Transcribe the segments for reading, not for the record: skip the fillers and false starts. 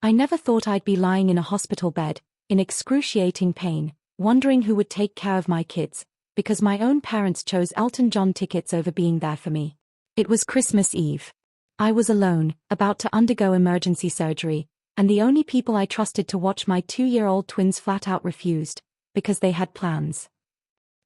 I never thought I'd be lying in a hospital bed, in excruciating pain, wondering who would take care of my kids, because my own parents chose Elton John tickets over being there for me. It was Christmas Eve. I was alone, about to undergo emergency surgery, and the only people I trusted to watch my 2-year-old twins flat out refused, because they had plans.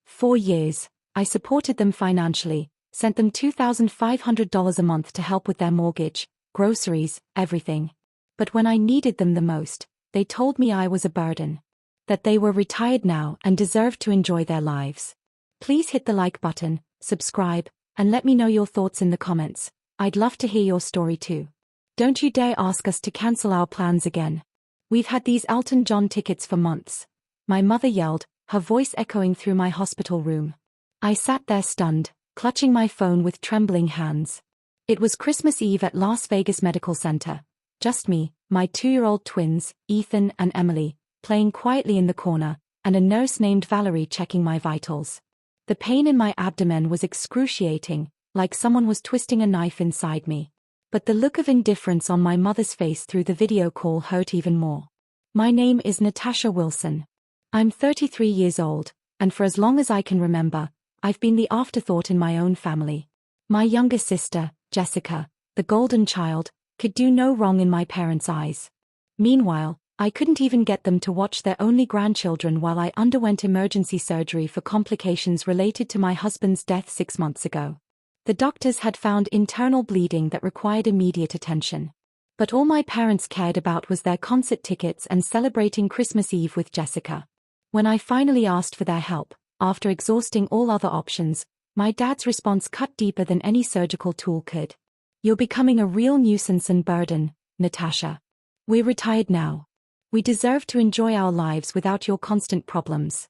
For years, I supported them financially, sent them $2,500 a month to help with their mortgage, groceries, everything. But when I needed them the most, they told me I was a burden. That they were retired now and deserved to enjoy their lives. Please hit the like button, subscribe, and let me know your thoughts in the comments. I'd love to hear your story too. Don't you dare ask us to cancel our plans again. We've had these Elton John tickets for months. My mother yelled, her voice echoing through my hospital room. I sat there stunned, clutching my phone with trembling hands. It was Christmas Eve at Las Vegas Medical Center. Just me, my 2-year-old twins, Ethan and Emily, playing quietly in the corner, and a nurse named Valerie checking my vitals. The pain in my abdomen was excruciating, like someone was twisting a knife inside me. But the look of indifference on my mother's face through the video call hurt even more. My name is Natasha Wilson. I'm 33 years old, and for as long as I can remember, I've been the afterthought in my own family. My younger sister, Jessica, the golden child, could do no wrong in my parents' eyes. Meanwhile, I couldn't even get them to watch their only grandchildren while I underwent emergency surgery for complications related to my husband's death 6 months ago. The doctors had found internal bleeding that required immediate attention. But all my parents cared about was their concert tickets and celebrating Christmas Eve with Jessica. When I finally asked for their help, after exhausting all other options, my dad's response cut deeper than any surgical tool could. You're becoming a real nuisance and burden, Natasha. We're retired now. We deserve to enjoy our lives without your constant problems.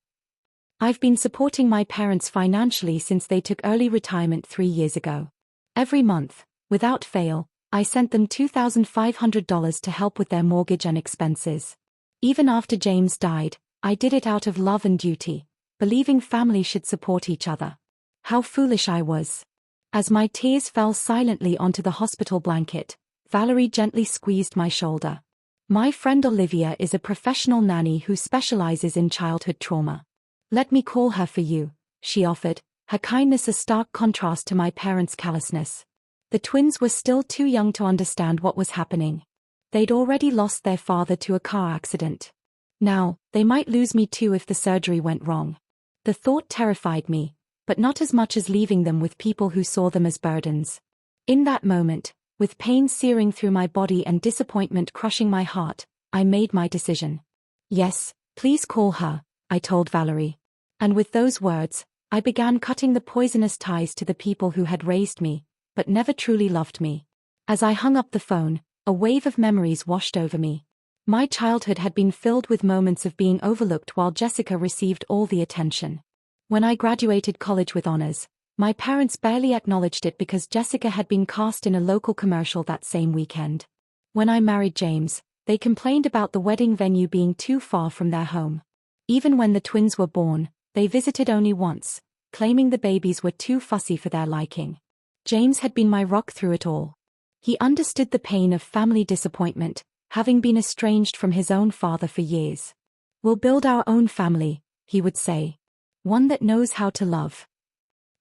I've been supporting my parents financially since they took early retirement 3 years ago. Every month, without fail, I sent them $2,500 to help with their mortgage and expenses. Even after James died, I did it out of love and duty, believing family should support each other. How foolish I was. As my tears fell silently onto the hospital blanket, Valerie gently squeezed my shoulder. My friend Olivia is a professional nanny who specializes in childhood trauma. Let me call her for you, she offered, her kindness a stark contrast to my parents' callousness. The twins were still too young to understand what was happening. They'd already lost their father to a car accident. Now, they might lose me too if the surgery went wrong. The thought terrified me, but not as much as leaving them with people who saw them as burdens. In that moment, with pain searing through my body and disappointment crushing my heart, I made my decision. Yes, please call her, I told Valerie. And with those words, I began cutting the poisonous ties to the people who had raised me, but never truly loved me. As I hung up the phone, a wave of memories washed over me. My childhood had been filled with moments of being overlooked while Jessica received all the attention. When I graduated college with honors, my parents barely acknowledged it because Jessica had been cast in a local commercial that same weekend. When I married James, they complained about the wedding venue being too far from their home. Even when the twins were born, they visited only once, claiming the babies were too fussy for their liking. James had been my rock through it all. He understood the pain of family disappointment, having been estranged from his own father for years. We'll build our own family, he would say. One that knows how to love.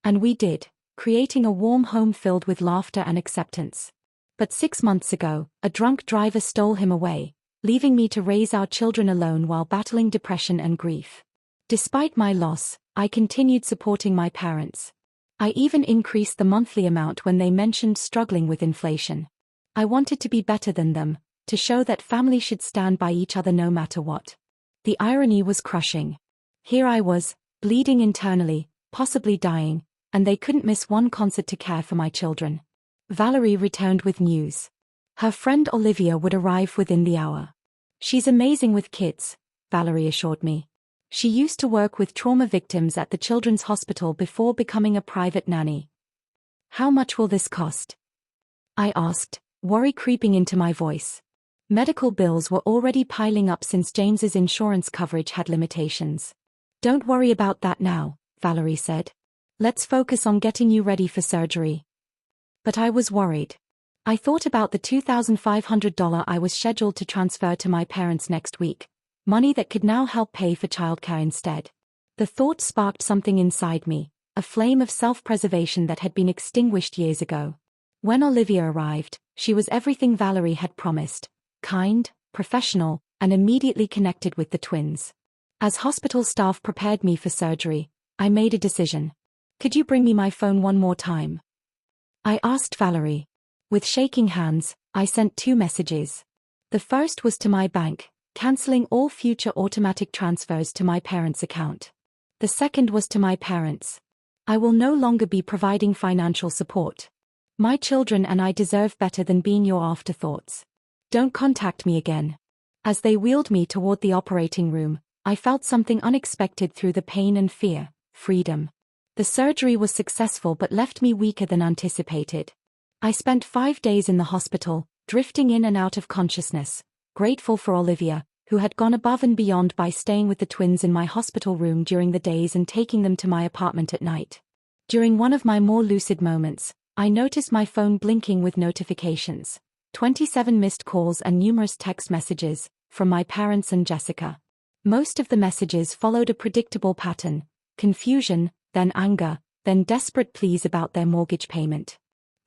And we did, creating a warm home filled with laughter and acceptance. But 6 months ago, a drunk driver stole him away, leaving me to raise our children alone while battling depression and grief. Despite my loss, I continued supporting my parents. I even increased the monthly amount when they mentioned struggling with inflation. I wanted to be better than them, to show that family should stand by each other no matter what. The irony was crushing. Here I was, bleeding internally, possibly dying, and they couldn't miss one concert to care for my children. Valerie returned with news. Her friend Olivia would arrive within the hour. She's amazing with kids, Valerie assured me. She used to work with trauma victims at the children's hospital before becoming a private nanny. How much will this cost? I asked, worry creeping into my voice. Medical bills were already piling up since James's insurance coverage had limitations. Don't worry about that now, Valerie said. Let's focus on getting you ready for surgery. But I was worried. I thought about the $2,500 I was scheduled to transfer to my parents next week, money that could now help pay for childcare instead. The thought sparked something inside me, a flame of self-preservation that had been extinguished years ago. When Olivia arrived, she was everything Valerie had promised: kind, professional, and immediately connected with the twins. As hospital staff prepared me for surgery, I made a decision. "Could you bring me my phone one more time?" I asked Valerie. With shaking hands, I sent 2 messages. The first was to my bank, canceling all future automatic transfers to my parents' account. The second was to my parents. "I will no longer be providing financial support. My children and I deserve better than being your afterthoughts. Don't contact me again." As they wheeled me toward the operating room, I felt something unexpected through the pain and fear: freedom. The surgery was successful but left me weaker than anticipated. I spent 5 days in the hospital, drifting in and out of consciousness, grateful for Olivia, who had gone above and beyond by staying with the twins in my hospital room during the days and taking them to my apartment at night. During one of my more lucid moments, I noticed my phone blinking with notifications: 27 missed calls and numerous text messages, from my parents and Jessica. Most of the messages followed a predictable pattern: confusion, then anger, then desperate pleas about their mortgage payment.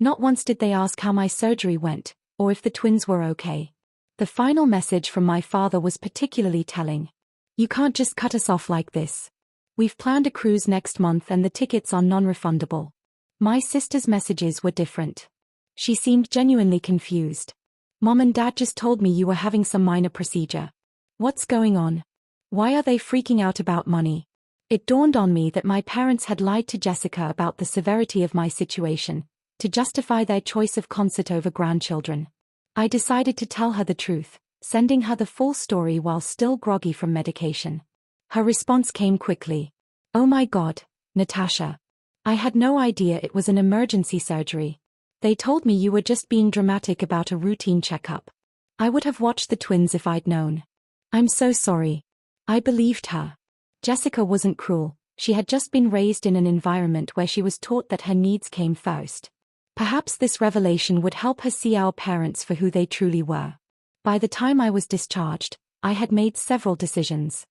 Not once did they ask how my surgery went, or if the twins were okay. The final message from my father was particularly telling. "You can't just cut us off like this. We've planned a cruise next month and the tickets are non-refundable." My sister's messages were different. She seemed genuinely confused. "Mom and Dad just told me you were having some minor procedure. What's going on? Why are they freaking out about money?" It dawned on me that my parents had lied to Jessica about the severity of my situation, to justify their choice of concert over grandchildren. I decided to tell her the truth, sending her the full story while still groggy from medication. Her response came quickly. "Oh my God, Natasha. I had no idea it was an emergency surgery. They told me you were just being dramatic about a routine checkup. I would have watched the twins if I'd known. I'm so sorry." I believed her. Jessica wasn't cruel. She had just been raised in an environment where she was taught that her needs came first. Perhaps this revelation would help her see our parents for who they truly were. By the time I was discharged, I had made several decisions.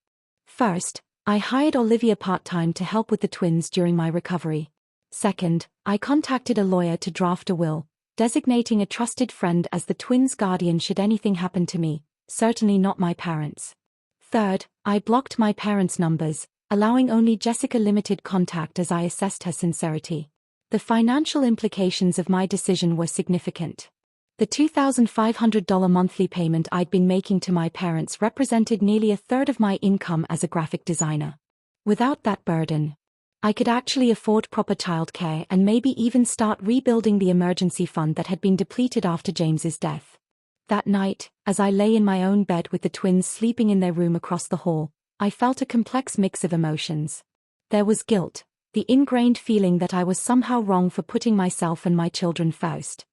First, I hired Olivia part-time to help with the twins during my recovery. Second, I contacted a lawyer to draft a will, designating a trusted friend as the twins' guardian should anything happen to me, certainly not my parents. Third, I blocked my parents' numbers, allowing only Jessica limited contact as I assessed her sincerity. The financial implications of my decision were significant. The $2,500 monthly payment I'd been making to my parents represented nearly a third of my income as a graphic designer. Without that burden, I could actually afford proper childcare and maybe even start rebuilding the emergency fund that had been depleted after James's death. That night, as I lay in my own bed with the twins sleeping in their room across the hall, I felt a complex mix of emotions. There was guilt, the ingrained feeling that I was somehow wrong for putting myself and my children first.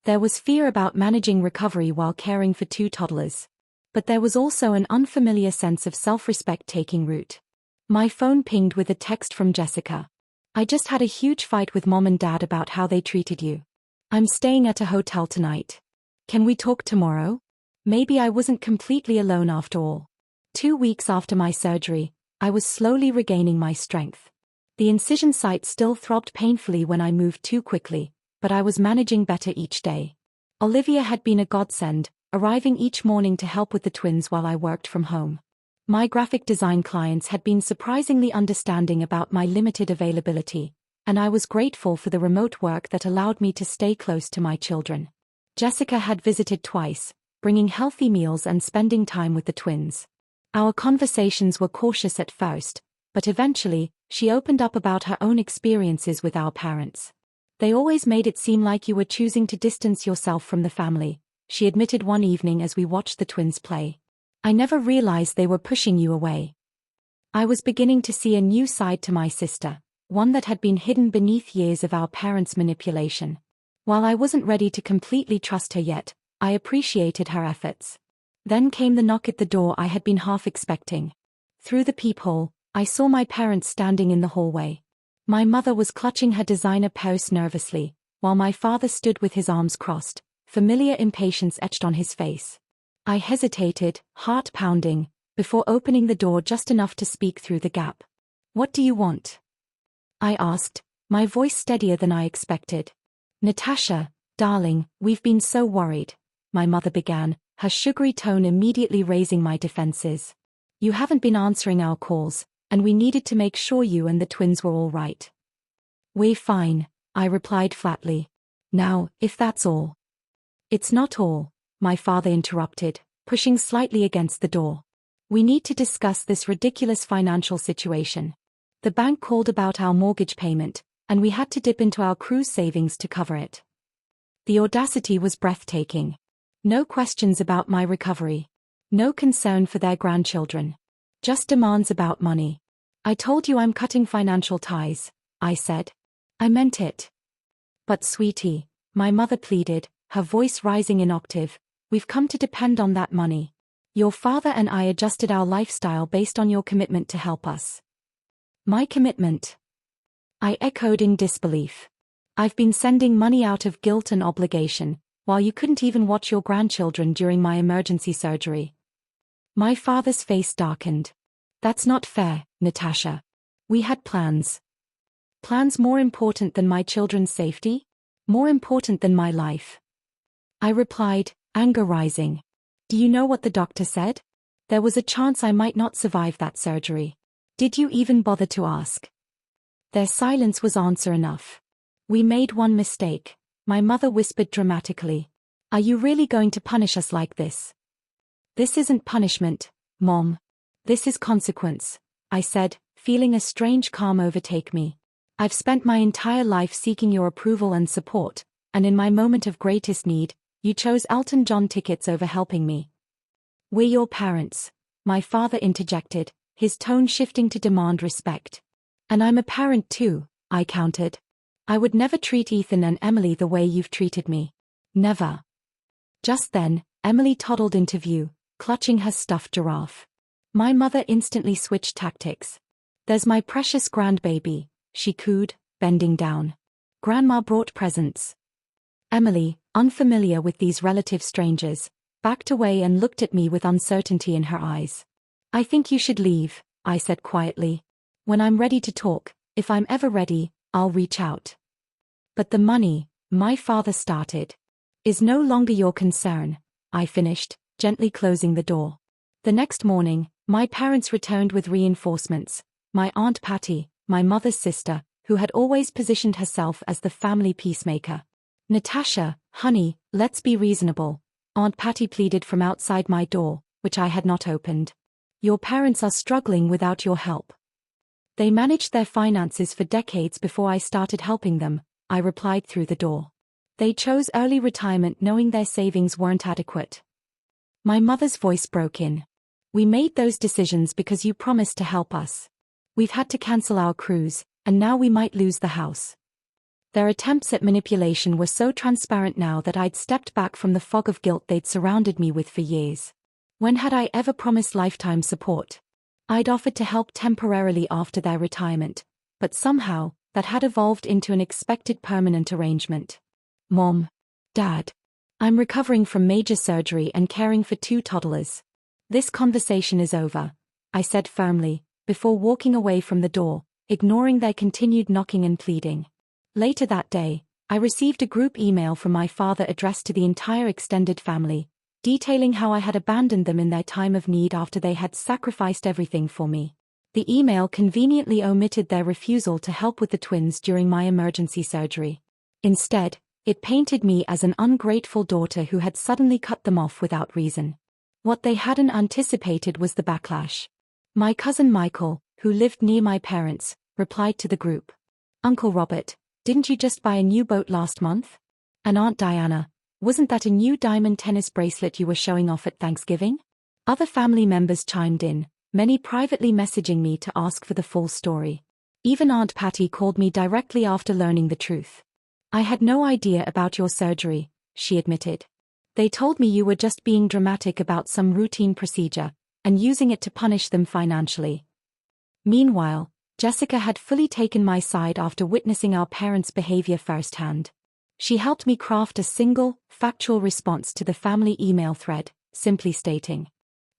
There was fear about managing recovery while caring for 2 toddlers. But there was also an unfamiliar sense of self-respect taking root. My phone pinged with a text from Jessica. "I just had a huge fight with Mom and Dad about how they treated you. I'm staying at a hotel tonight. Can we talk tomorrow?" Maybe I wasn't completely alone after all. 2 weeks after my surgery, I was slowly regaining my strength. The incision site still throbbed painfully when I moved too quickly, but I was managing better each day. Olivia had been a godsend, arriving each morning to help with the twins while I worked from home. My graphic design clients had been surprisingly understanding about my limited availability, and I was grateful for the remote work that allowed me to stay close to my children. Jessica had visited twice, bringing healthy meals and spending time with the twins. Our conversations were cautious at first, but eventually, she opened up about her own experiences with our parents. "They always made it seem like you were choosing to distance yourself from the family," she admitted one evening as we watched the twins play. "I never realized they were pushing you away." I was beginning to see a new side to my sister, one that had been hidden beneath years of our parents' manipulation. While I wasn't ready to completely trust her yet, I appreciated her efforts. Then came the knock at the door I had been half expecting. Through the peephole, I saw my parents standing in the hallway. My mother was clutching her designer purse nervously, while my father stood with his arms crossed, familiar impatience etched on his face. I hesitated, heart pounding, before opening the door just enough to speak through the gap. "What do you want?" I asked, my voice steadier than I expected. "Natasha, darling, we've been so worried," my mother began, her sugary tone immediately raising my defenses. "You haven't been answering our calls, and we needed to make sure you and the twins were all right." "We're fine," I replied flatly. "Now, if that's all." "It's not all," my father interrupted, pushing slightly against the door. "We need to discuss this ridiculous financial situation. The bank called about our mortgage payment, and we had to dip into our cruise savings to cover it." The audacity was breathtaking. No questions about my recovery. No concern for their grandchildren. Just demands about money. "I told you I'm cutting financial ties," I said. "I meant it." "But sweetie," my mother pleaded, her voice rising in octave, "we've come to depend on that money. Your father and I adjusted our lifestyle based on your commitment to help us." "My commitment?" I echoed in disbelief. "I've been sending money out of guilt and obligation, while you couldn't even watch your grandchildren during my emergency surgery." My father's face darkened. "That's not fair, Natasha. We had plans." "Plans more important than my children's safety? More important than my life?" I replied, anger rising. "Do you know what the doctor said? There was a chance I might not survive that surgery. Did you even bother to ask?" Their silence was answer enough. "We made one mistake," my mother whispered dramatically. "Are you really going to punish us like this?" "This isn't punishment, Mom. This is consequence," I said, feeling a strange calm overtake me. "I've spent my entire life seeking your approval and support, and in my moment of greatest need, you chose Elton John tickets over helping me." "We're your parents," my father interjected, his tone shifting to demand respect. "And I'm a parent too," I countered. "I would never treat Ethan and Emily the way you've treated me. Never." Just then, Emily toddled into view, clutching her stuffed giraffe. My mother instantly switched tactics. "There's my precious grandbaby," she cooed, bending down. "Grandma brought presents." Emily, unfamiliar with these relative strangers, backed away and looked at me with uncertainty in her eyes. "I think you should leave," I said quietly. "When I'm ready to talk, if I'm ever ready, I'll reach out." "But the money," my father started, "is no longer your concern," I finished, gently closing the door. The next morning, my parents returned with reinforcements. My Aunt Patty, my mother's sister, who had always positioned herself as the family peacemaker. "Natasha, honey, let's be reasonable," Aunt Patty pleaded from outside my door, which I had not opened. "Your parents are struggling without your help." "They managed their finances for decades before I started helping them," I replied through the door. "They chose early retirement knowing their savings weren't adequate." My mother's voice broke in. "We made those decisions because you promised to help us. We've had to cancel our cruise, and now we might lose the house." Their attempts at manipulation were so transparent now that I'd stepped back from the fog of guilt they'd surrounded me with for years. When had I ever promised lifetime support? I'd offered to help temporarily after their retirement, but somehow, that had evolved into an expected permanent arrangement. "Mom. Dad. I'm recovering from major surgery and caring for 2 toddlers. This conversation is over," I said firmly, before walking away from the door, ignoring their continued knocking and pleading. Later that day, I received a group email from my father addressed to the entire extended family, detailing how I had abandoned them in their time of need after they had sacrificed everything for me. The email conveniently omitted their refusal to help with the twins during my emergency surgery. Instead, it painted me as an ungrateful daughter who had suddenly cut them off without reason. What they hadn't anticipated was the backlash. My cousin Michael, who lived near my parents, replied to the group. "Uncle Robert, didn't you just buy a new boat last month? And Aunt Diana, wasn't that a new diamond tennis bracelet you were showing off at Thanksgiving?" Other family members chimed in, many privately messaging me to ask for the full story. Even Aunt Patty called me directly after learning the truth. "I had no idea about your surgery," she admitted. "They told me you were just being dramatic about some routine procedure, and using it to punish them financially." Meanwhile, Jessica had fully taken my side after witnessing our parents' behavior firsthand. She helped me craft a single, factual response to the family email thread, simply stating,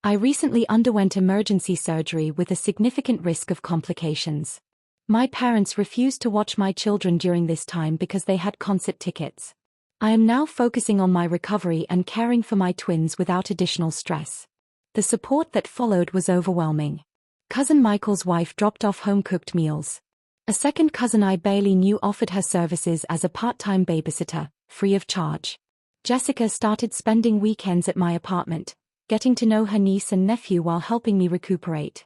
"I recently underwent emergency surgery with a significant risk of complications. My parents refused to watch my children during this time because they had concert tickets. I am now focusing on my recovery and caring for my twins without additional stress." The support that followed was overwhelming. Cousin Michael's wife dropped off home-cooked meals. A second cousin I barely knew offered her services as a part-time babysitter, free of charge. Jessica started spending weekends at my apartment, getting to know her niece and nephew while helping me recuperate.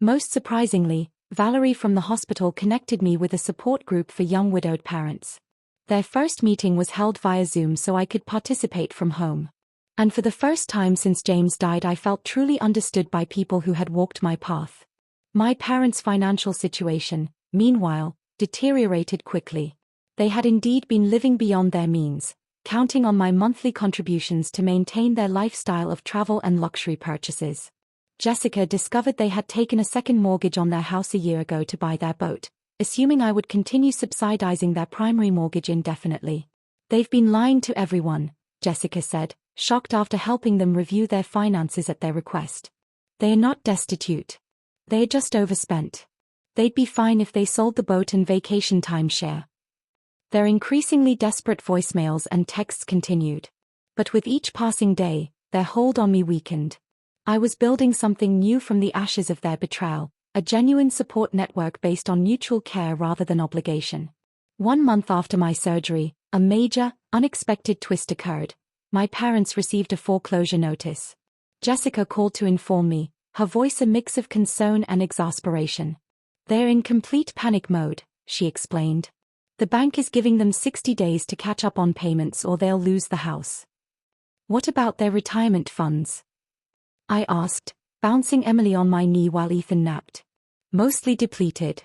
Most surprisingly, Valerie from the hospital connected me with a support group for young widowed parents. Their first meeting was held via Zoom so I could participate from home. And for the first time since James died, I felt truly understood by people who had walked my path. My parents' financial situation, meanwhile, deteriorated quickly. They had indeed been living beyond their means, counting on my monthly contributions to maintain their lifestyle of travel and luxury purchases. Jessica discovered they had taken a second mortgage on their house a year ago to buy their boat, assuming I would continue subsidizing their primary mortgage indefinitely. "They've been lying to everyone," Jessica said, shocked after helping them review their finances at their request. "They are not destitute. They are just overspent. They'd be fine if they sold the boat and vacation timeshare." Their increasingly desperate voicemails and texts continued. But with each passing day, their hold on me weakened. I was building something new from the ashes of their betrayal, a genuine support network based on mutual care rather than obligation. 1 month after my surgery, a major, unexpected twist occurred. My parents received a foreclosure notice. Jessica called to inform me, her voice a mix of concern and exasperation. "They're in complete panic mode," she explained. "The bank is giving them 60 days to catch up on payments or they'll lose the house." "What about their retirement funds?" I asked, bouncing Emily on my knee while Ethan napped. "Mostly depleted.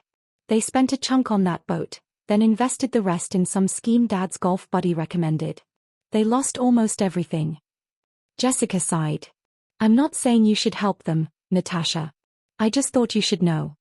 They spent a chunk on that boat, then invested the rest in some scheme Dad's golf buddy recommended. They lost almost everything." Jessica sighed. "I'm not saying you should help them, Natasha. I just thought you should know."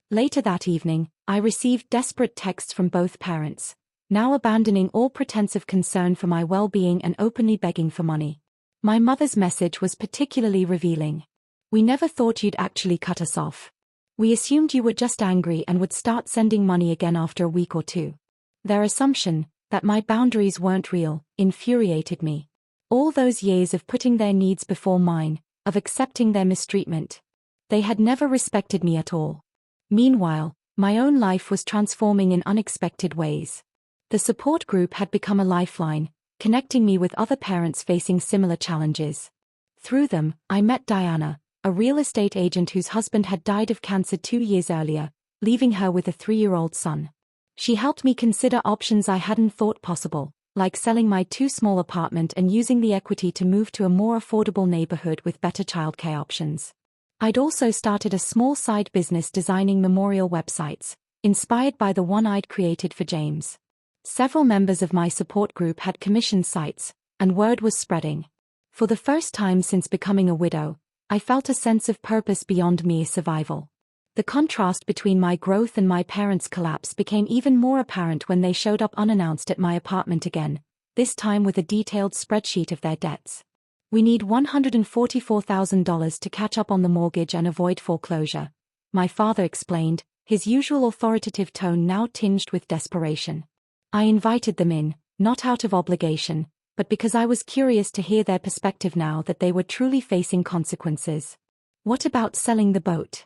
Later that evening, I received desperate texts from both parents, now abandoning all pretense of concern for my well-being and openly begging for money. My mother's message was particularly revealing. "We never thought you'd actually cut us off. We assumed you were just angry and would start sending money again after a week or two." Their assumption, that my boundaries weren't real, infuriated me. All those years of putting their needs before mine, of accepting their mistreatment. They had never respected me at all. Meanwhile, my own life was transforming in unexpected ways. The support group had become a lifeline, connecting me with other parents facing similar challenges. Through them, I met Diana, a real estate agent whose husband had died of cancer 2 years earlier, leaving her with a 3-year-old son. She helped me consider options I hadn't thought possible, like selling my too-small apartment and using the equity to move to a more affordable neighborhood with better childcare options. I'd also started a small side business designing memorial websites, inspired by the one I'd created for James. Several members of my support group had commissioned sites, and word was spreading. For the first time since becoming a widow, I felt a sense of purpose beyond mere survival. The contrast between my growth and my parents' collapse became even more apparent when they showed up unannounced at my apartment again, this time with a detailed spreadsheet of their debts. "We need $144,000 to catch up on the mortgage and avoid foreclosure," my father explained, his usual authoritative tone now tinged with desperation. I invited them in, not out of obligation, but because I was curious to hear their perspective now that they were truly facing consequences. "What about selling the boat?"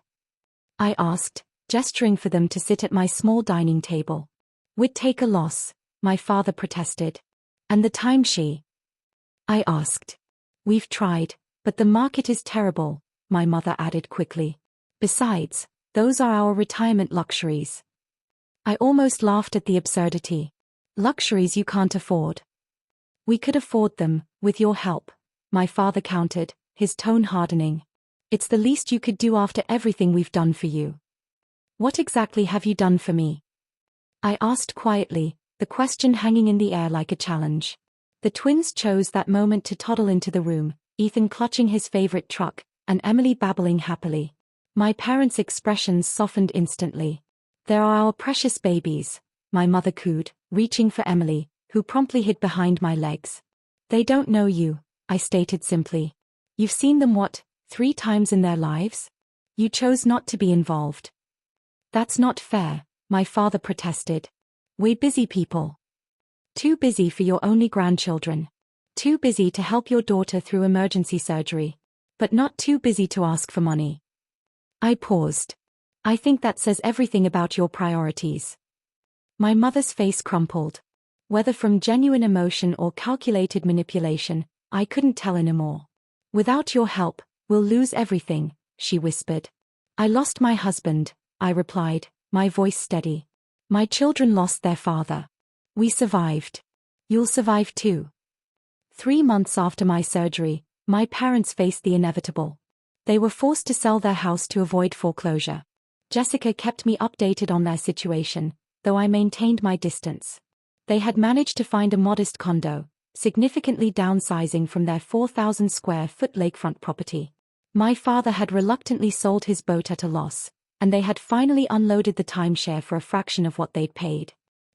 I asked, gesturing for them to sit at my small dining table. "We'd take a loss," my father protested. "And the timeshare?" I asked. "We've tried, but the market is terrible," my mother added quickly. "Besides, those are our retirement luxuries." I almost laughed at the absurdity. "Luxuries you can't afford." "We could afford them, with your help," my father countered, his tone hardening. "It's the least you could do after everything we've done for you." "What exactly have you done for me?" I asked quietly, the question hanging in the air like a challenge. The twins chose that moment to toddle into the room, Ethan clutching his favorite truck, and Emily babbling happily. My parents' expressions softened instantly. "There are our precious babies," my mother cooed, reaching for Emily, who promptly hid behind my legs. They don't know you, I stated simply. You've seen them 3 times in their lives? You chose not to be involved. That's not fair, my father protested. We're busy people. Too busy for your only grandchildren. Too busy to help your daughter through emergency surgery. But not too busy to ask for money. I paused. I think that says everything about your priorities. My mother's face crumpled. Whether from genuine emotion or calculated manipulation, I couldn't tell anymore. Without your help, we'll lose everything, she whispered. I lost my husband, I replied, my voice steady. My children lost their father. We survived. You'll survive too. 3 months after my surgery, my parents faced the inevitable. They were forced to sell their house to avoid foreclosure. Jessica kept me updated on their situation, though I maintained my distance. They had managed to find a modest condo, significantly downsizing from their 4,000 square foot lakefront property. My father had reluctantly sold his boat at a loss, and they had finally unloaded the timeshare for a fraction of what they'd paid.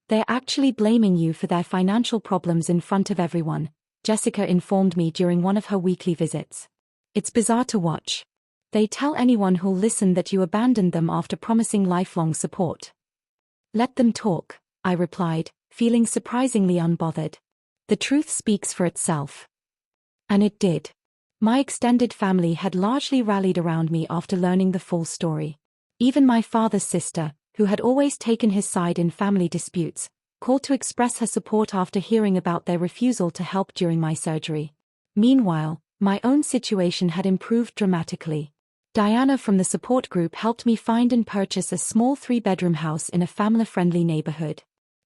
They're actually blaming you for their financial problems in front of everyone, Jessica informed me during one of her weekly visits. It's bizarre to watch. They tell anyone who'll listen that you abandoned them after promising lifelong support. Let them talk, I replied, feeling surprisingly unbothered. The truth speaks for itself. And it did. My extended family had largely rallied around me after learning the full story. Even my father's sister, who had always taken his side in family disputes, called to express her support after hearing about their refusal to help during my surgery. Meanwhile, my own situation had improved dramatically. Diana from the support group helped me find and purchase a small 3-bedroom house in a family-friendly neighborhood.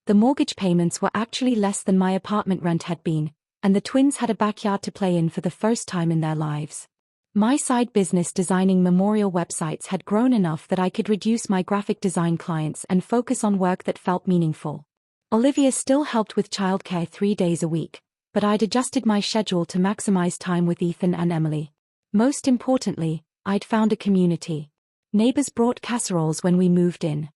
The mortgage payments were actually less than my apartment rent had been, and the twins had a backyard to play in for the first time in their lives. My side business designing memorial websites had grown enough that I could reduce my graphic design clients and focus on work that felt meaningful. Olivia still helped with childcare 3 days a week, but I'd adjusted my schedule to maximize time with Ethan and Emily. Most importantly, I'd found a community. Neighbors brought casseroles when we moved in.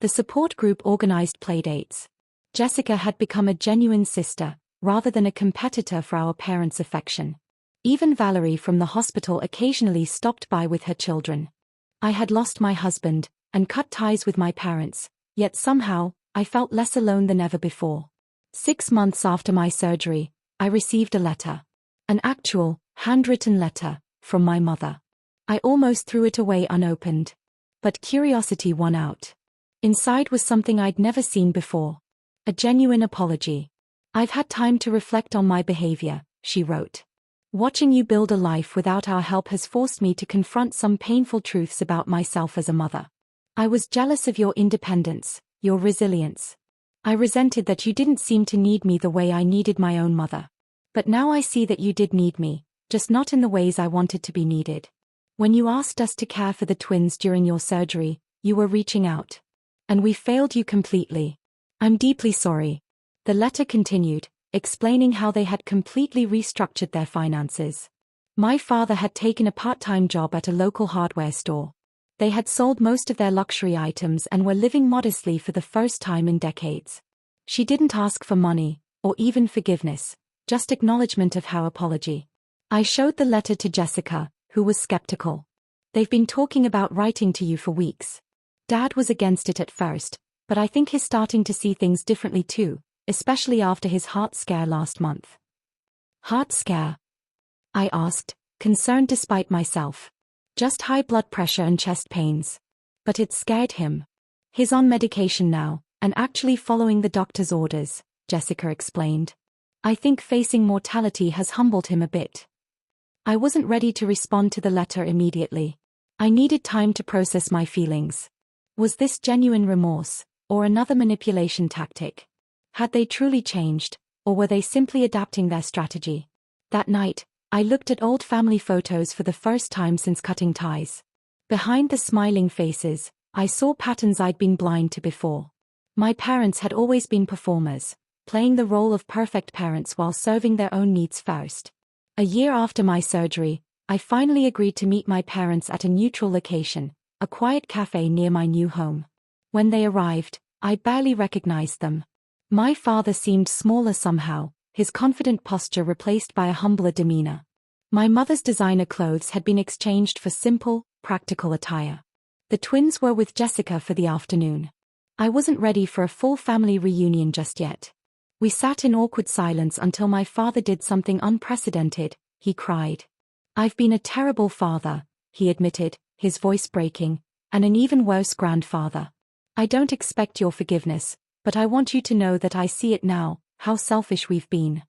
The support group organized playdates. Jessica had become a genuine sister, rather than a competitor for our parents' affection. Even Valerie from the hospital occasionally stopped by with her children. I had lost my husband, and cut ties with my parents, yet somehow, I felt less alone than ever before. 6 months after my surgery, I received a letter. An actual, handwritten letter, from my mother. I almost threw it away unopened. But curiosity won out. Inside was something I'd never seen before. A genuine apology. I've had time to reflect on my behavior, she wrote. Watching you build a life without our help has forced me to confront some painful truths about myself as a mother. I was jealous of your independence, your resilience. I resented that you didn't seem to need me the way I needed my own mother. But now I see that you did need me, just not in the ways I wanted to be needed. When you asked us to care for the twins during your surgery, you were reaching out. And we failed you completely. I'm deeply sorry. The letter continued, explaining how they had completely restructured their finances. My father had taken a part-time job at a local hardware store. They had sold most of their luxury items and were living modestly for the first time in decades. She didn't ask for money, or even forgiveness, just acknowledgement of her apology. I showed the letter to Jessica, who was skeptical. They've been talking about writing to you for weeks. Dad was against it at first, but I think he's starting to see things differently too, especially after his heart scare last month. Heart scare? I asked, concerned despite myself. Just high blood pressure and chest pains. But it scared him. He's on medication now, and actually following the doctor's orders, Jessica explained. I think facing mortality has humbled him a bit. I wasn't ready to respond to the letter immediately. I needed time to process my feelings. Was this genuine remorse, or another manipulation tactic? Had they truly changed, or were they simply adapting their strategy? That night, I looked at old family photos for the first time since cutting ties. Behind the smiling faces, I saw patterns I'd been blind to before. My parents had always been performers, playing the role of perfect parents while serving their own needs first. A year after my surgery, I finally agreed to meet my parents at a neutral location, a quiet cafe near my new home. When they arrived, I barely recognized them. My father seemed smaller somehow, his confident posture replaced by a humbler demeanor. My mother's designer clothes had been exchanged for simple, practical attire. The twins were with Jessica for the afternoon. I wasn't ready for a full family reunion just yet. We sat in awkward silence until my father did something unprecedented. He cried. "I've been a terrible father," he admitted, his voice breaking, "and an even worse grandfather. I don't expect your forgiveness, but I want you to know that I see it now, how selfish we've been."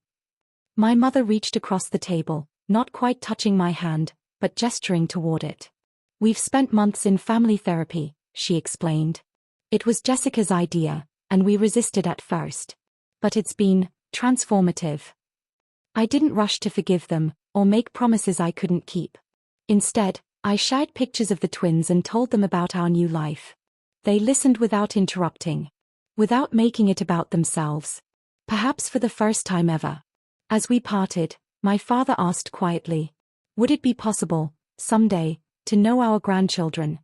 My mother reached across the table, not quite touching my hand, but gesturing toward it. "We've spent months in family therapy," she explained. "It was Jessica's idea, and we resisted at first. But it's been transformative. I didn't rush to forgive them, or make promises I couldn't keep. Instead, I shared pictures of the twins and told them about our new life. They listened without interrupting, without making it about themselves. Perhaps for the first time ever. As we parted, my father asked quietly, "Would it be possible, someday, to know our grandchildren?"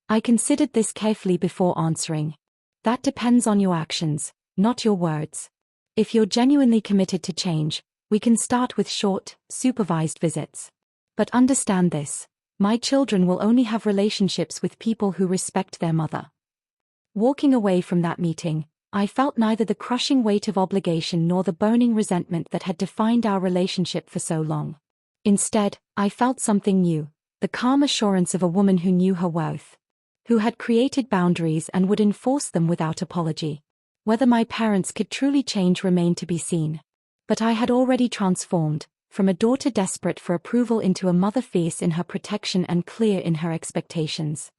I considered this carefully before answering. "That depends on your actions, not your words. If you're genuinely committed to change, we can start with short, supervised visits. But understand this, my children will only have relationships with people who respect their mother." Walking away from that meeting, I felt neither the crushing weight of obligation nor the burning resentment that had defined our relationship for so long. Instead, I felt something new, the calm assurance of a woman who knew her worth, who had created boundaries and would enforce them without apology. Whether my parents could truly change remained to be seen. But I had already transformed, from a daughter desperate for approval into a mother fierce in her protection and clear in her expectations.